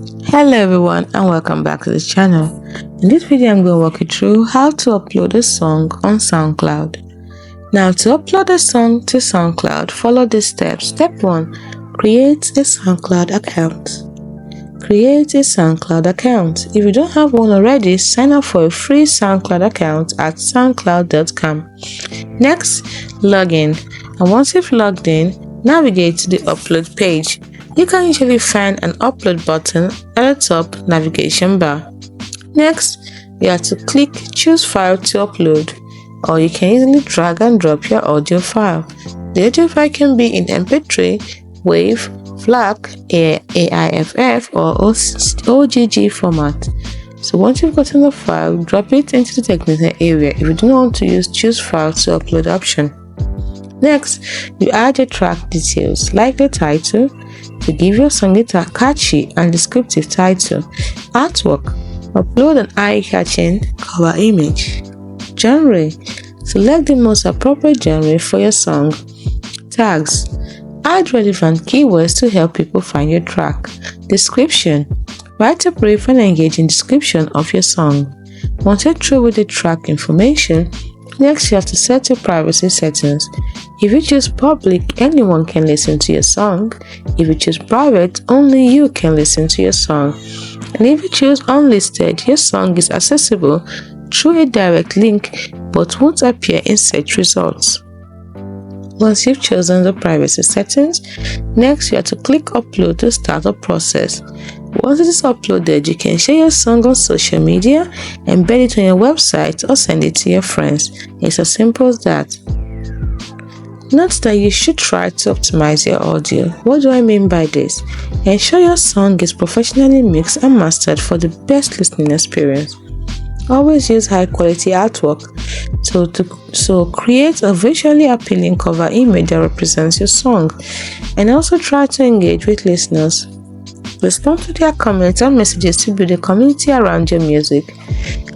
Hello everyone and welcome back to this channel. In this video I'm going to walk you through how to upload a song on Soundcloud. Now to upload a song to Soundcloud, follow these steps. Step 1. Create a Soundcloud account. Create a Soundcloud account. If you don't have one already, sign up for a free Soundcloud account at soundcloud.com. Next, log in. And once you've logged in, navigate to the upload page. You can usually find an upload button at the top navigation bar. Next, you have to click choose file to upload, or you can easily drag and drop your audio file. The audio file can be in MP3, WAV, FLAC, AIFF, or OGG format. So once you've gotten the file, drop it into the designated area if you do not want to use choose file to upload option. Next, you add your track details like the title to give your song a catchy and descriptive title. Artwork, upload an eye-catching cover image. Genre, select the most appropriate genre for your song. Tags, add relevant keywords to help people find your track. Description, write a brief and engaging description of your song. Once you're through with the track information, next you have to set your privacy settings. If you choose public, anyone can listen to your song. If you choose private, only you can listen to your song. And if you choose unlisted, your song is accessible through a direct link but won't appear in search results. Once you've chosen the privacy settings, next you have to click upload to start the process. Once it is uploaded, you can share your song on social media, embed it on your website, or send it to your friends. It's as simple as that. Note that you should try to optimize your audio. What do I mean by this? Ensure your song is professionally mixed and mastered for the best listening experience. Always use high quality artwork. So create a visually appealing cover image that represents your song, and also try to engage with listeners. Respond to their comments and messages to build a community around your music.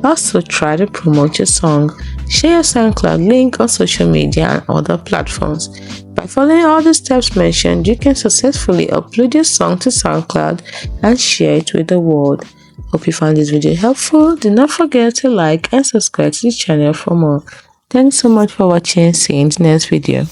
Also try to promote your song. Share your SoundCloud link on social media and other platforms. By following all the steps mentioned, you can successfully upload your song to SoundCloud and share it with the world. Hope you found this video helpful. Do not forget to like and subscribe to the channel for more. Thanks so much for watching. See you in the next video.